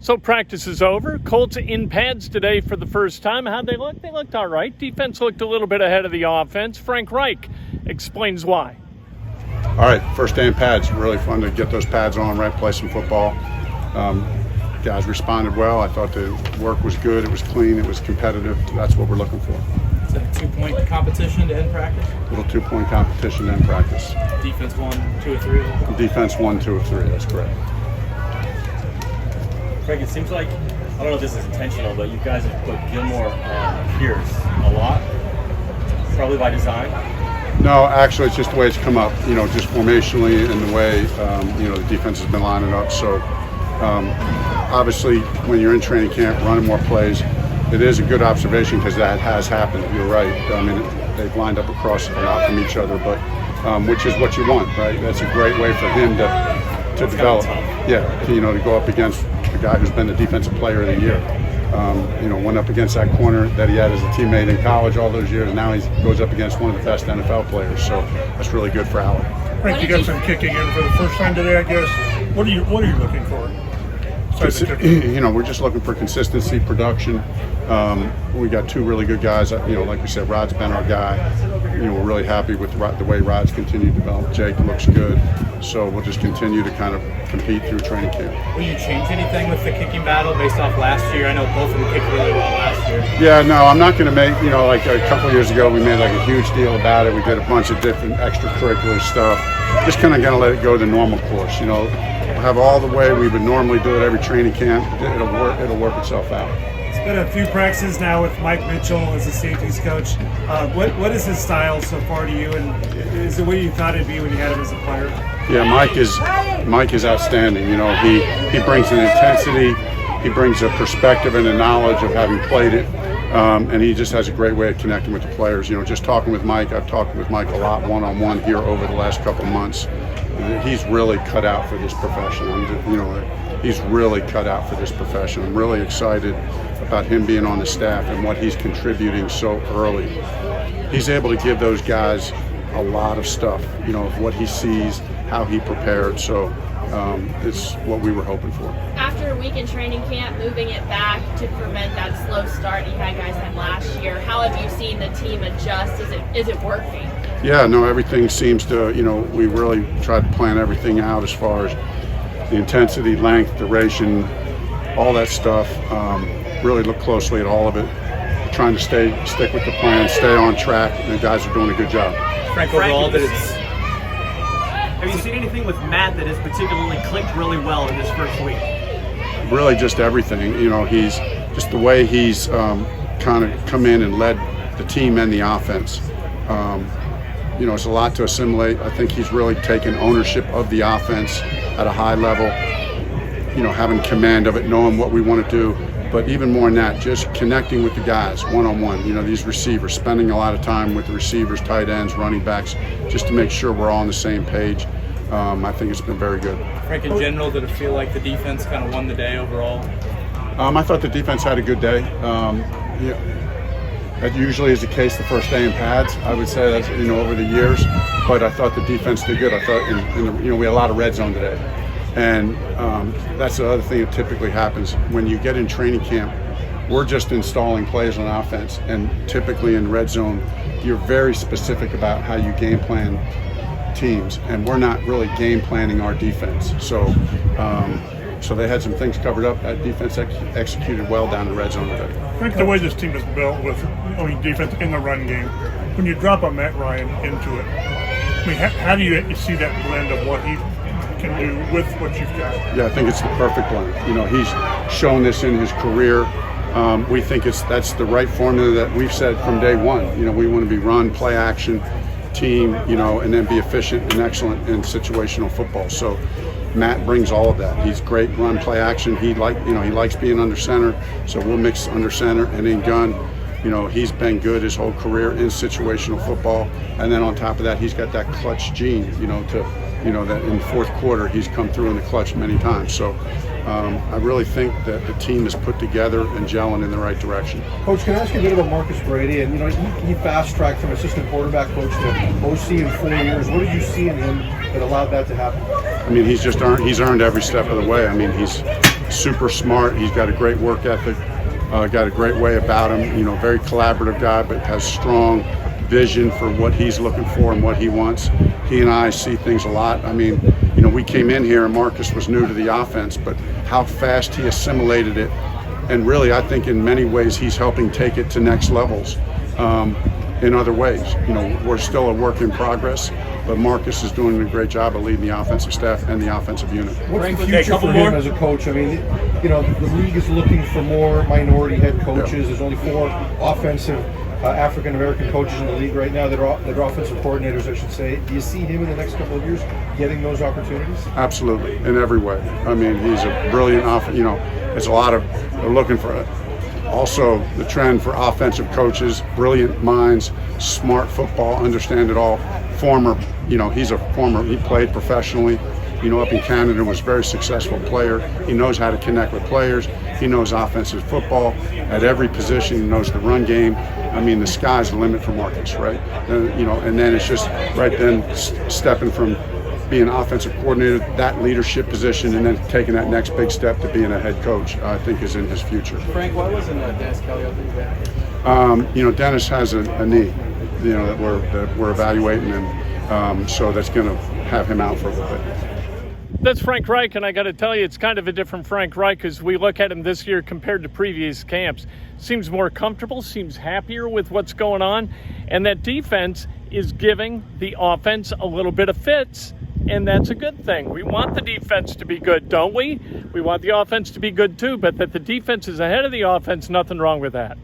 So practice is over. Colts in pads today for the first time. How'd they look? They looked all right. Defense looked a little bit ahead of the offense. Frank Reich explains why. All right, first day in pads. Really fun to get those pads on, right, play some football. Guys responded well. I thought the work was good. It was clean. It was competitive. That's what we're looking for. Is it a 2-point competition to end practice? A little 2-point competition to end practice. Defense 1, 2, or 3? Defense 1, 2, or 3. That's correct. Frank, it seems like, I don't know if this is intentional, but you guys have put Gilmore on Pierce a lot, probably by design. No, actually, it's just the way it's come up, just formationally and the way, the defense has been lining up. So, obviously, when you're in training camp, running more plays, it is a good observation because that has happened. You're right. I mean, they've lined up across a lot from each other, but which is what you want, right? That's a great way for him to develop. Yeah, to go up against a guy who's been the defensive player of the year. Went up against that corner that he had as a teammate in college all those years. Now he goes up against one of the best NFL players, so that's really good for Alec. Frank, you got some kicking in for the first time today, I guess. What are you looking for? We're just looking for consistency, production. We got two really good guys. Like we said, Rod's been our guy. We're really happy with the way Rod's continued to develop. Jake looks good. So we'll just continue to kind of compete through training camp. Will you change anything with the kicking battle based off last year? I know both of them kicked really well last year. Yeah, no, I'm not going to make, like a couple of years ago, we made like a huge deal about it. We did a bunch of different extracurricular stuff. Just kind of going to let it go the normal course. We'll have all the way we would normally do it every training camp. It'll work itself out. It's been a few practices now with Mike Mitchell as the safeties coach. What is his style so far to you, and is it what you thought it'd be when you had him as a player? Yeah, Mike is outstanding. He brings an intensity, he brings a perspective and a knowledge of having played it, and he just has a great way of connecting with the players. Just talking with Mike, I've talked with Mike a lot one-on-one here over the last couple of months. He's really cut out for this profession. He's really cut out for this profession. I'm really excited about him being on the staff and what he's contributing so early. He's able to give those guys a lot of stuff, of what he sees, how he prepared. So it's what we were hoping for. After a week in training camp, moving it back to prevent that slow start you guys had last year, how have you seen the team adjust? Is it working? Yeah, no, everything seems to, we really tried to plan everything out as far as the intensity, length, duration, all that stuff. Really look closely at all of it. Trying to stick with the plan, stay on track, and the guys are doing a good job. Frank, overall, have you seen anything with Matt that has particularly clicked really well in this first week? Really just everything. He's just the way he's kind of come in and led the team and the offense. It's a lot to assimilate. I think he's really taken ownership of the offense at a high level, having command of it, knowing what we want to do. But even more than that, just connecting with the guys one-on-one. These receivers, spending a lot of time with the receivers, tight ends, running backs, just to make sure we're all on the same page. I think it's been very good. Frank, in general, did it feel like the defense kind of won the day overall? I thought the defense had a good day. That usually is the case the first day in pads. I would say that's over the years, but I thought the defense did good. I thought we had a lot of red zone today, and that's the other thing that typically happens when you get in training camp. We're just installing plays on offense, and typically in red zone, you're very specific about how you game plan teams, and we're not really game planning our defense. So they had some things covered up. That defense executed well down the red zone today. Frank, the way this team is built with defense in the run game, when you drop a Matt Ryan into it, how do you see that blend of what he can do with what you've got? Yeah, I think it's the perfect blend. He's shown this in his career. We think that's the right formula that we've said from day one. We want to be run, play action, team, and then be efficient and excellent in situational football. So Matt brings all of that. He's great run, play action. He likes being under center. So we'll mix under center and in gun. He's been good his whole career in situational football. And then on top of that, he's got that clutch gene, that in the fourth quarter he's come through in the clutch many times. So I really think that the team is put together and gelling in the right direction. Coach, can I ask you a bit about Marcus Brady? And he fast-tracked from assistant quarterback coach to OC in 4 years. What did you see in him that allowed that to happen? I mean, he's earned every step of the way. I mean, super smart. He's got a great work ethic, got a great way about him. You know, very collaborative guy, but has strong vision for what he's looking for and what he wants. He and I see things a lot. I mean, you know, we came in here and Marcus was new to the offense, but how fast he assimilated it. And really, I think in many ways he's helping take it to next levels in other ways. You know, we're still a work in progress, but Marcus is doing a great job of leading the offensive staff and the offensive unit. What's the future for him as a coach? I mean, you know, the league is looking for more minority head coaches. Yeah. There's only 4 offensive African American coaches in the league right now that are offensive coordinators, I should say. Do you see him in the next couple of years getting those opportunities? Absolutely, in every way. I mean, he's a brilliant you know, there's a lot of, they're looking for it. Also, the trend for offensive coaches, brilliant minds, smart football, understand it all. You know, he played professionally, you know, up in Canada, was a very successful player. He knows how to connect with players. He knows offensive football at every position. He knows the run game. I mean, the sky's the limit for Marcus, right? You know, and then it's just right then stepping from being an offensive coordinator, that leadership position, and then taking that next big step to being a head coach, I think is in his future. Frank, why wasn't Dennis Kelly out there? You know, Dennis has a knee, you know, that we're evaluating, and so that's going to have him out for a little bit. That's Frank Reich, and I got to tell you, it's kind of a different Frank Reich as we look at him this year compared to previous camps. Seems more comfortable, seems happier with what's going on, and that defense is giving the offense a little bit of fits, and that's a good thing. We want the defense to be good, don't we? We want the offense to be good too, but that the defense is ahead of the offense, nothing wrong with that.